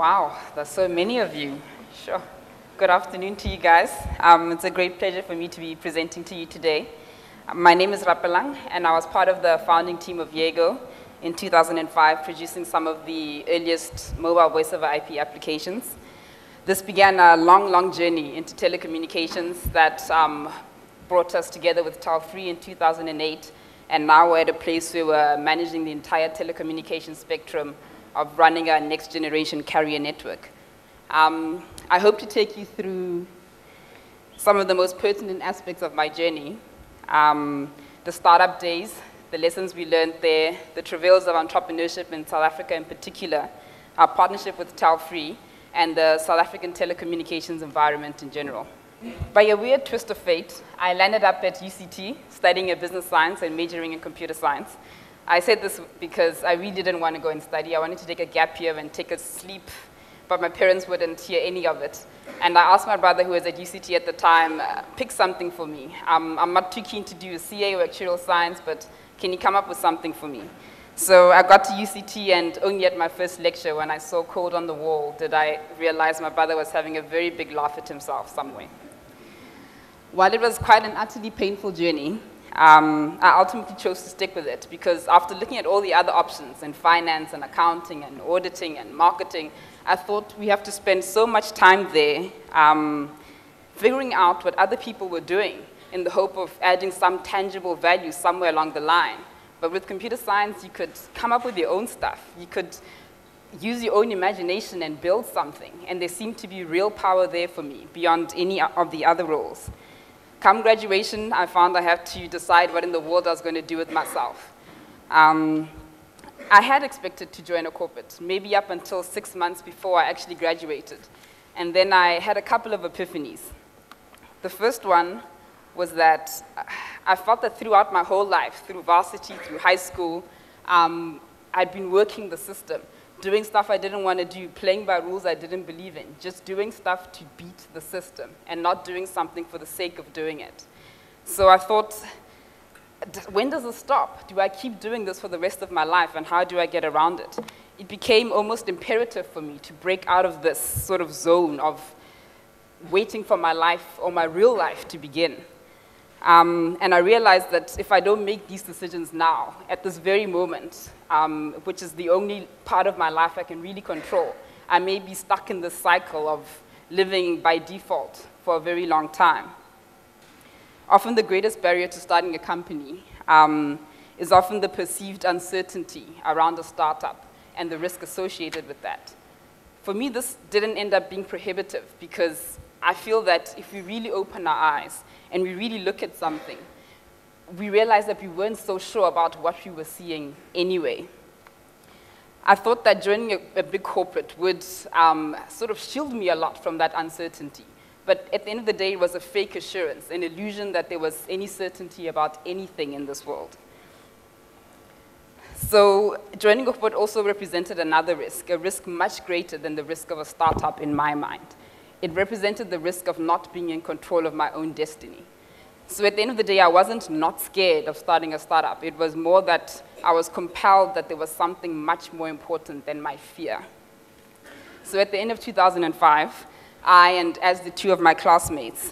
Wow, there's so many of you. Sure. Good afternoon to you guys. It's a great pleasure for me to be presenting to you today. My name is Rapelang, and I was part of the founding team of Yego in 2005, producing some of the earliest mobile voice over IP applications. This began a long journey into telecommunications that brought us together with Telfree in 2008, and now we're at a place where we're managing the entire telecommunications spectrum of running a next-generation carrier network. I hope to take you through some of the most pertinent aspects of my journey, the startup days, the lessons we learned there, the travails of entrepreneurship in South Africa in particular, our partnership with Telfree, and the South African telecommunications environment in general. By a weird twist of fate, I landed up at UCT studying a business science and majoring in computer science. I said this because I really didn't want to go and study. I wanted to take a gap year and take a sleep, but my parents wouldn't hear any of it. And I asked my brother, who was at UCT at the time, pick something for me. I'm not too keen to do a CA or actuarial science, but can you come up with something for me? So I got to UCT, and only at my first lecture, when I saw code on the wall, did I realize my brother was having a very big laugh at himself somewhere. While it was quite an utterly painful journey, I ultimately chose to stick with it because after looking at all the other options in finance and accounting and auditing and marketing, I thought we have to spend so much time there figuring out what other people were doing in the hope of adding some tangible value somewhere along the line. But with computer science, you could come up with your own stuff. You could use your own imagination and build something, and there seemed to be real power there for me beyond any of the other roles. Come graduation, I found I had to decide what in the world I was going to do with myself. I had expected to join a corporate, maybe up until 6 months before I actually graduated. And then I had a couple of epiphanies. The first one was that I felt that throughout my whole life, through varsity, through high school, I'd been working the system, doing stuff I didn't want to do, playing by rules I didn't believe in, just doing stuff to beat the system and not doing something for the sake of doing it. So I thought, when does it stop? Do I keep doing this for the rest of my life, and how do I get around it? It became almost imperative for me to break out of this sort of zone of waiting for my life or my real life to begin. And I realized that if I don't make these decisions now, at this very moment, which is the only part of my life I can really control, I may be stuck in this cycle of living by default for a very long time. Often the greatest barrier to starting a company is often the perceived uncertainty around a startup and the risk associated with that. For me, this didn't end up being prohibitive because I feel that if we really open our eyes and we really look at something, we realize that we weren't so sure about what we were seeing anyway. I thought that joining a big corporate would sort of shield me a lot from that uncertainty. But at the end of the day, it was a fake assurance, an illusion that there was any certainty about anything in this world. So joining a corporate also represented another risk, a risk much greater than the risk of a startup in my mind. It represented the risk of not being in control of my own destiny. So at the end of the day, I wasn't not scared of starting a startup. It was more that I was compelled that there was something much more important than my fear. So at the end of 2005, I and as the two of my classmates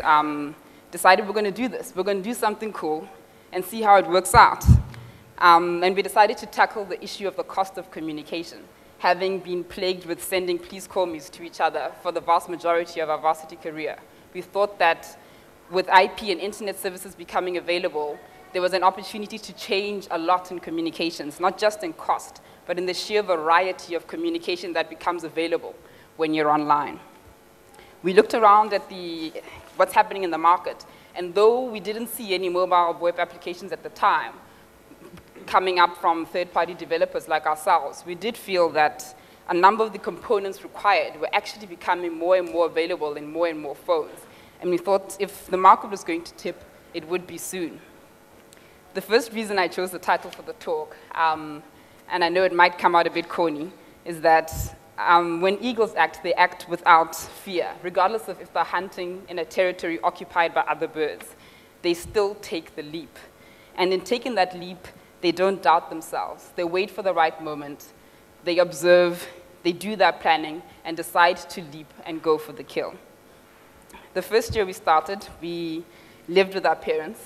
decided we're going to do this. We're going to do something cool and see how it works out. And we decided to tackle the issue of the cost of communication, having been plagued with sending please call me's to each other for the vast majority of our varsity career. We thought that with IP and internet services becoming available, there was an opportunity to change a lot in communications, not just in cost, but in the sheer variety of communication that becomes available when you're online. We looked around at what's happening in the market, and though we didn't see any mobile web applications at the time coming up from third-party developers like ourselves, we did feel that a number of the components required were actually becoming more and more available in more and more phones. And we thought if the market was going to tip, it would be soon. The first reason I chose the title for the talk, and I know it might come out a bit corny, is that when eagles act, they act without fear, regardless of if they're hunting in a territory occupied by other birds. They still take the leap. And in taking that leap, they don't doubt themselves. They wait for the right moment. They observe, they do their planning and decide to leap and go for the kill. The first year we started, we lived with our parents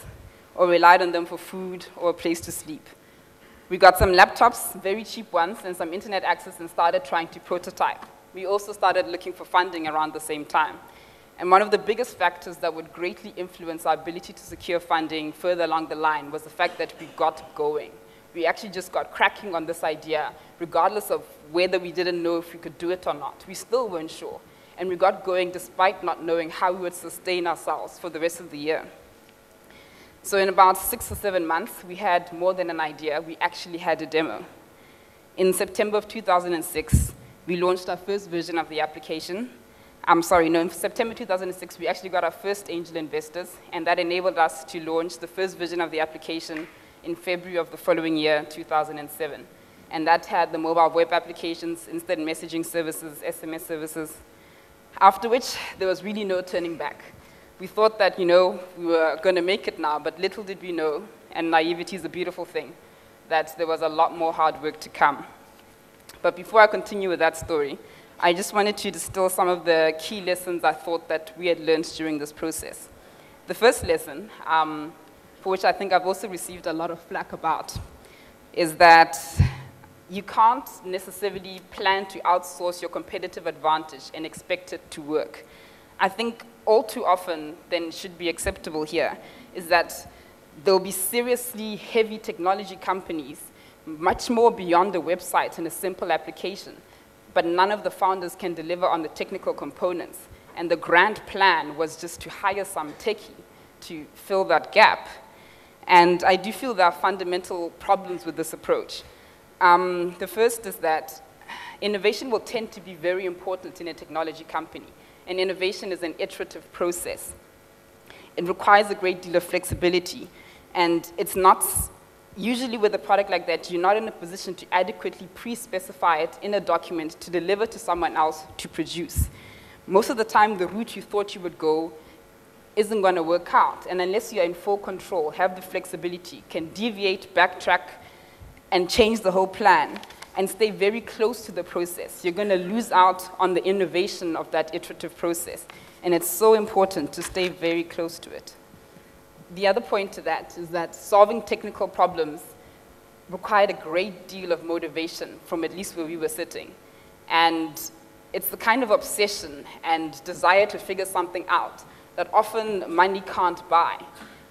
or relied on them for food or a place to sleep. We got some laptops, very cheap ones, and some internet access and started trying to prototype. We also started looking for funding around the same time. And one of the biggest factors that would greatly influence our ability to secure funding further along the line was the fact that we got going. We actually just got cracking on this idea, regardless of whether we didn't know if we could do it or not. We still weren't sure. And we got going despite not knowing how we would sustain ourselves for the rest of the year. So in about 6 or 7 months, we had more than an idea. We actually had a demo. In September of 2006, we launched our first version of the application. In September 2006, we actually got our first angel investors, and that enabled us to launch the first version of the application in February of the following year, 2007. And that had the mobile web applications, instant messaging services, SMS services, after which there was really no turning back. We thought that, we were going to make it now, but little did we know, and naivety is a beautiful thing, that there was a lot more hard work to come. But before I continue with that story, I just wanted to distill some of the key lessons I thought that we had learned during this process. The first lesson, for which I think I've also received a lot of flack about, is that you can't necessarily plan to outsource your competitive advantage and expect it to work. I think all too often, then should be acceptable here, is that there'll be seriously heavy technology companies, much more beyond a website and a simple application, but none of the founders can deliver on the technical components. And the grand plan was just to hire some techie to fill that gap. And I do feel there are fundamental problems with this approach. The first is that innovation will tend to be very important in a technology company. And innovation is an iterative process. It requires a great deal of flexibility. And it's not, usually with a product like that, you're not in a position to adequately pre-specify it in a document to deliver to someone else to produce. Most of the time, the route you thought you would go isn't going to work out. And unless you're in full control, have the flexibility, can deviate, backtrack, and change the whole plan, and stay very close to the process, you're going to lose out on the innovation of that iterative process. And it's so important to stay very close to it. The other point to that is that solving technical problems required a great deal of motivation from at least where we were sitting. And it's the kind of obsession and desire to figure something out that often money can't buy.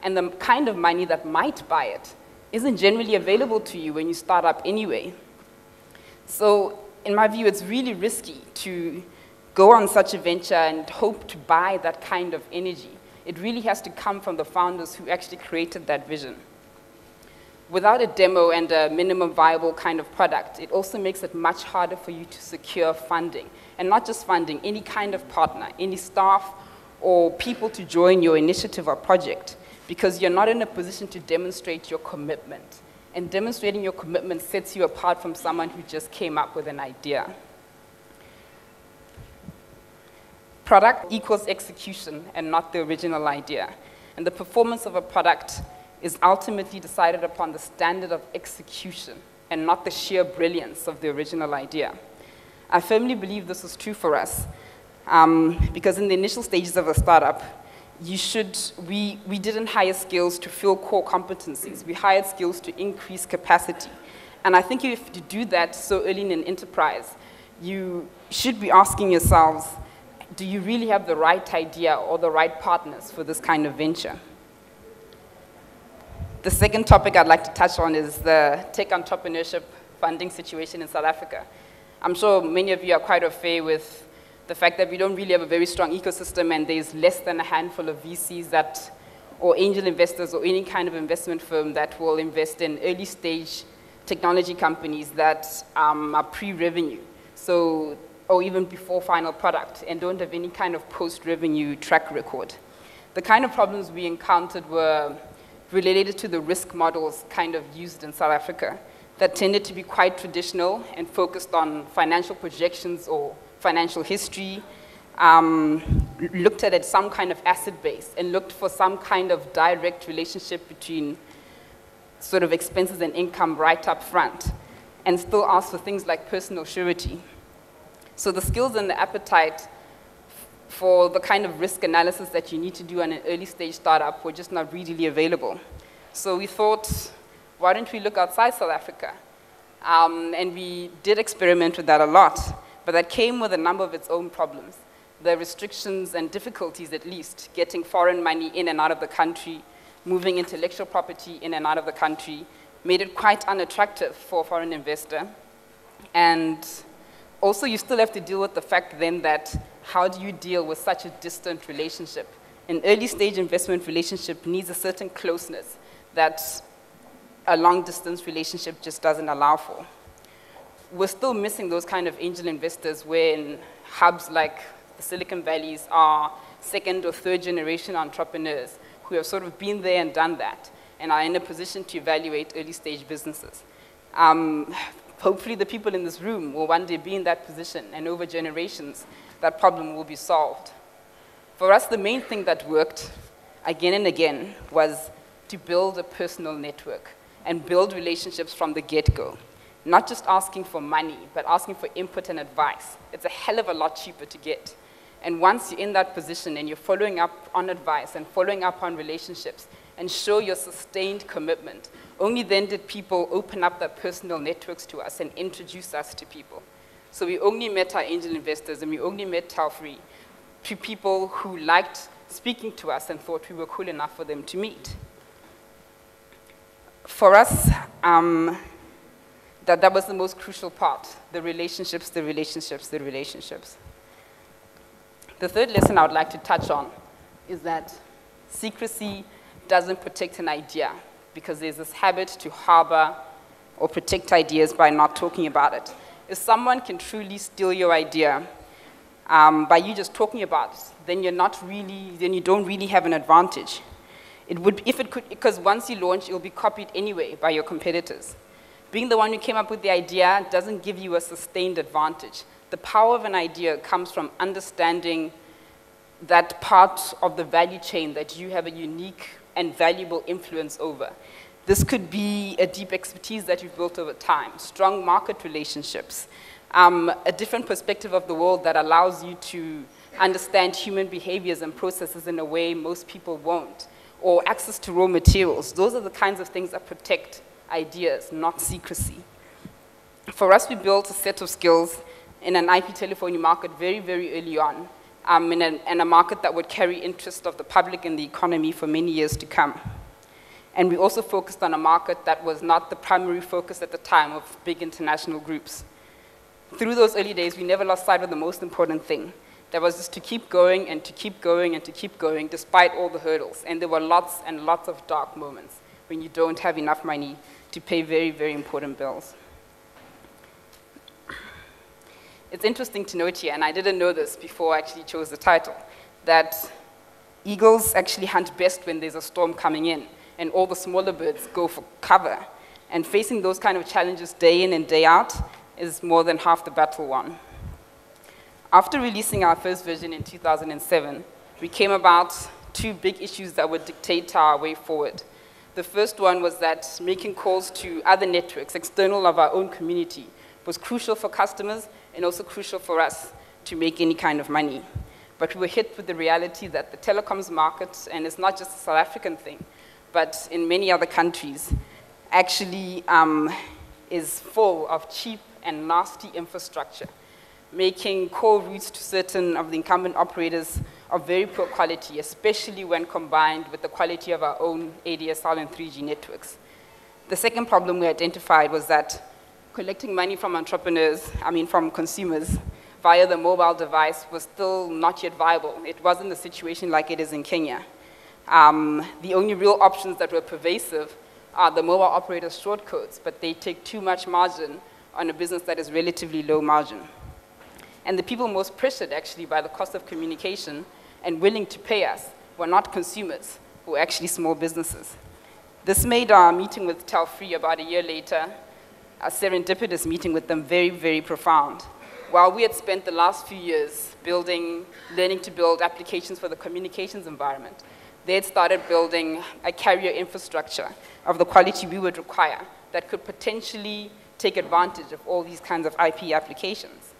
And the kind of money that might buy it isn't generally available to you when you start up anyway. So in my view, it's really risky to go on such a venture and hope to buy that kind of energy. It really has to come from the founders who actually created that vision. Without a demo and a minimum viable kind of product, it also makes it much harder for you to secure funding. And not just funding, any kind of partner, any staff or people to join your initiative or project, because you're not in a position to demonstrate your commitment. And demonstrating your commitment sets you apart from someone who just came up with an idea. Product equals execution and not the original idea. And the performance of a product is ultimately decided upon the standard of execution and not the sheer brilliance of the original idea. I firmly believe this is true for us because in the initial stages of a startup, we didn't hire skills to fill core competencies. We hired skills to increase capacity. And I think if you do that so early in an enterprise, you should be asking yourselves, do you really have the right idea or the right partners for this kind of venture? The second topic I'd like to touch on is the tech entrepreneurship funding situation in South Africa. I'm sure many of you are quite au fait with the fact that we don't really have a very strong ecosystem and there's less than a handful of VCs or angel investors or any kind of investment firm that will invest in early stage technology companies that are pre-revenue, or even before final product, and don't have any kind of post-revenue track record. The kind of problems we encountered were related to the risk models kind of used in South Africa that tended to be quite traditional and focused on financial projections or financial history, looked at some kind of asset base and looked for some kind of direct relationship between sort of expenses and income right up front, and still asked for things like personal surety. So the skills and the appetite for the kind of risk analysis that you need to do on an early stage startup were just not readily available. So we thought, why don't we look outside South Africa? And we did experiment with that a lot, but that came with a number of its own problems. The restrictions and difficulties, at least, getting foreign money in and out of the country, moving intellectual property in and out of the country, made it quite unattractive for a foreign investor. And also, you still have to deal with the fact then that how do you deal with such a distant relationship? An early stage investment relationship needs a certain closeness that a long distance relationship just doesn't allow for. We're still missing those kind of angel investors where in hubs like the Silicon Valleys are second or third generation entrepreneurs who have sort of been there and done that and are in a position to evaluate early stage businesses. Hopefully the people in this room will one day be in that position, and over generations, that problem will be solved. For us, the main thing that worked again and again was to build a personal network and build relationships from the get-go. Not just asking for money, but asking for input and advice. It's a hell of a lot cheaper to get. And once you're in that position and you're following up on advice and following up on relationships and show your sustained commitment, only then did people open up their personal networks to us and introduce us to people. So we only met our angel investors and we only met Telfree to people who liked speaking to us and thought we were cool enough for them to meet. For us, that was the most crucial part, the relationships, the relationships, the relationships. The third lesson I would like to touch on is that secrecy doesn't protect an idea, because there's this habit to harbor or protect ideas by not talking about it. If someone can truly steal your idea by you just talking about it, then you don't really have an advantage. Because once you launch, it'll be copied anyway by your competitors. Being the one who came up with the idea doesn't give you a sustained advantage. The power of an idea comes from understanding that part of the value chain that you have a unique and valuable influence over. This could be a deep expertise that you've built over time, strong market relationships, a different perspective of the world that allows you to understand human behaviors and processes in a way most people won't, or access to raw materials. Those are the kinds of things that protect ideas, not secrecy. For us, we built a set of skills in an IP telephony market very, very early on, in a market that would carry interest of the public and the economy for many years to come. And we also focused on a market that was not the primary focus at the time of big international groups. Through those early days, we never lost sight of the most important thing. That was just to keep going and to keep going and to keep going despite all the hurdles. And there were lots and lots of dark moments when you don't have enough money to pay very, very important bills. It's interesting to note here, and I didn't know this before I actually chose the title, that eagles actually hunt best when there's a storm coming in, and all the smaller birds go for cover. And facing those kind of challenges day in and day out is more than half the battle won. After releasing our first version in 2007, we came about two big issues that would dictate our way forward. The first one was that making calls to other networks, external of our own community, was crucial for customers and also crucial for us to make any kind of money. But we were hit with the reality that the telecoms market, and it's not just a South African thing, but in many other countries, actually is full of cheap and nasty infrastructure, making call routes to certain of the incumbent operators of very poor quality, especially when combined with the quality of our own ADSL and 3G networks. The second problem we identified was that collecting money from from consumers via the mobile device was still not yet viable. It wasn't a situation like it is in Kenya. The only real options that were pervasive are the mobile operators' short codes, but they take too much margin on a business that is relatively low margin. And the people most pressured actually by the cost of communication and willing to pay us were not consumers, were actually small businesses. This made our meeting with Telfree about a year later, a serendipitous meeting with them, very, very profound. While we had spent the last few years learning to build applications for the communications environment, they had started building a carrier infrastructure of the quality we would require that could potentially take advantage of all these kinds of IP applications.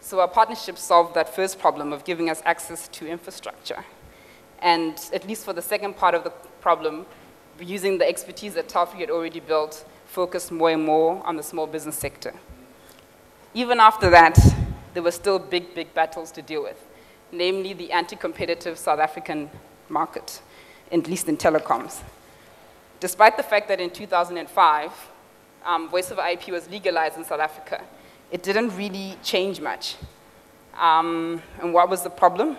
So our partnership solved that first problem of giving us access to infrastructure. And at least for the second part of the problem, using the expertise that Telfree had already built, focused more and more on the small business sector. Even after that, there were still big, big battles to deal with, namely the anti-competitive South African market, at least in telecoms. Despite the fact that in 2005, voice over IP was legalized in South Africa, it didn't really change much. And what was the problem?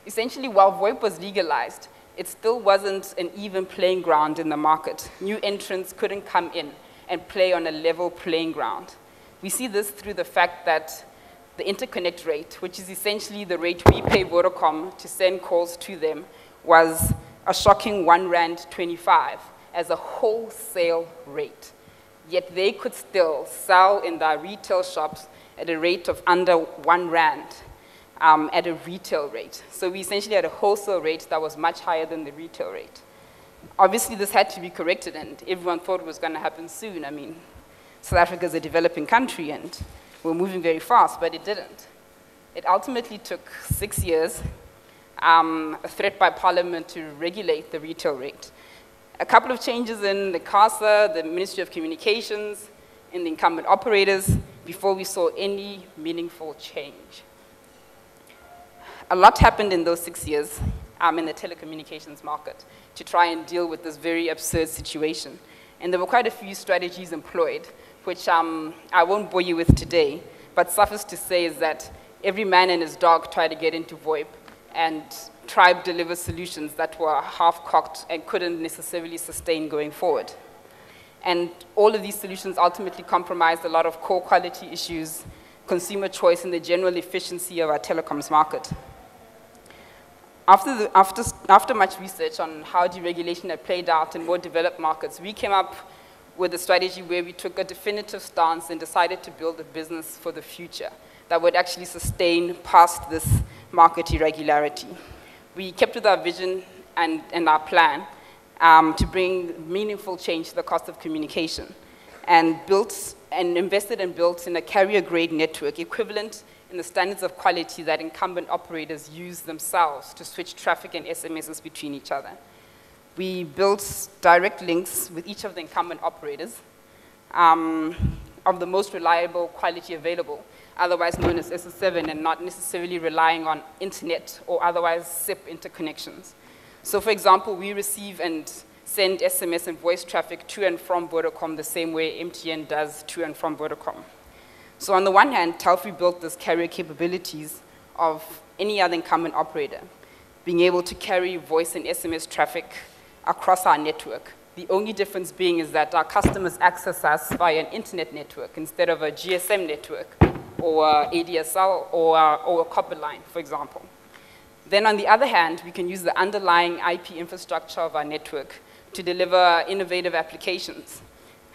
Essentially, while VoIP was legalized, it still wasn't an even playing ground in the market. New entrants couldn't come in and play on a level playing ground. We see this through the fact that the interconnect rate, which is essentially the rate we pay Vodacom to send calls to them, was a shocking R1.25 as a wholesale rate. Yet they could still sell in their retail shops at a rate of under R1 at a retail rate. So we essentially had a wholesale rate that was much higher than the retail rate. Obviously, this had to be corrected, and everyone thought it was going to happen soon. I mean, South Africa is a developing country, and we're moving very fast, but it didn't. It ultimately took 6 years, a threat by Parliament to regulate the retail rate. A couple of changes in the CASA, the Ministry of Communications, in the incumbent operators, before we saw any meaningful change. A lot happened in those 6 years in the telecommunications market to try and deal with this very absurd situation. And there were quite a few strategies employed, which I won't bore you with today, but suffice to say is that every man and his dog tried to get into VoIP, and Tribe delivered solutions that were half-cocked and couldn't necessarily sustain going forward. And all of these solutions ultimately compromised a lot of core quality issues, consumer choice, and the general efficiency of our telecoms market. After much research on how deregulation had played out in more developed markets, we came up with a strategy where we took a definitive stance and decided to build a business for the future that would actually sustain past this market irregularity. We kept with our vision and our plan to bring meaningful change to the cost of communication, and invested and built in a carrier-grade network equivalent in the standards of quality that incumbent operators use themselves to switch traffic and SMSs between each other. We built direct links with each of the incumbent operators of the most reliable quality available, otherwise known as SS7, and not necessarily relying on internet or otherwise SIP interconnections. So for example, we receive and send SMS and voice traffic to and from Vodacom the same way MTN does to and from Vodacom. So on the one hand, Telfree built this carrier capabilities of any other incumbent operator, being able to carry voice and SMS traffic across our network. The only difference being is that our customers access us via an internet network instead of a GSM network or ADSL or a copper line, for example. Then on the other hand, we can use the underlying IP infrastructure of our network to deliver innovative applications,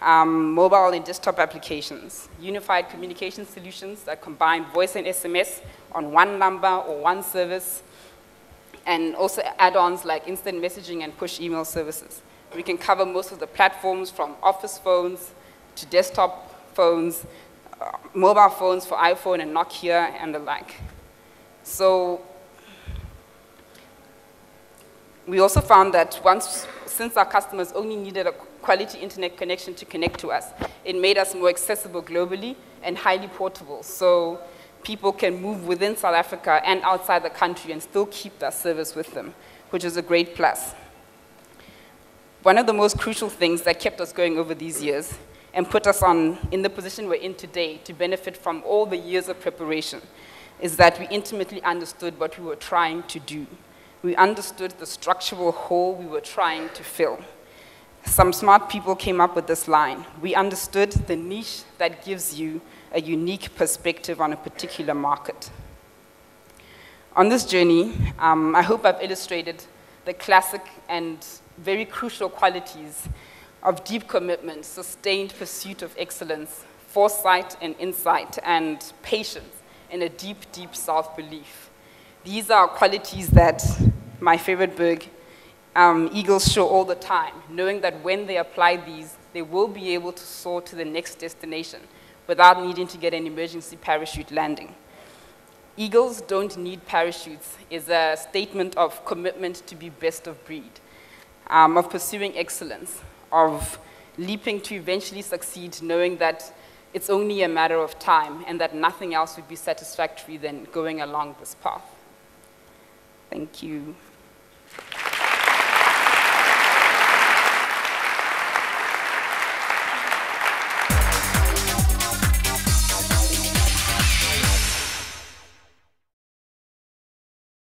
mobile and desktop applications, unified communication solutions that combine voice and SMS on one number or one service, and also add-ons like instant messaging and push email services. We can cover most of the platforms from office phones to desktop phones, mobile phones for iPhone and Nokia and the like. So we also found that since our customers only needed a quality internet connection to connect to us, it made us more accessible globally and highly portable. So people can move within South Africa and outside the country and still keep that service with them, which is a great plus. One of the most crucial things that kept us going over these years and put us in the position we're in today to benefit from all the years of preparation is that we intimately understood what we were trying to do. We understood the structural hole we were trying to fill. Some smart people came up with this line: we understood the niche that gives you a unique perspective on a particular market. On this journey, I hope I've illustrated the classic and very crucial qualities of deep commitment, sustained pursuit of excellence, foresight and insight, and patience, and a deep, deep self-belief. These are qualities that my favorite bird, eagles, show all the time, knowing that when they apply these, they will be able to soar to the next destination without needing to get an emergency parachute landing. Eagles don't need parachutes is a statement of commitment to be best of breed, of pursuing excellence, of leaping to eventually succeed, knowing that it's only a matter of time and that nothing else would be satisfactory than going along this path. Thank you.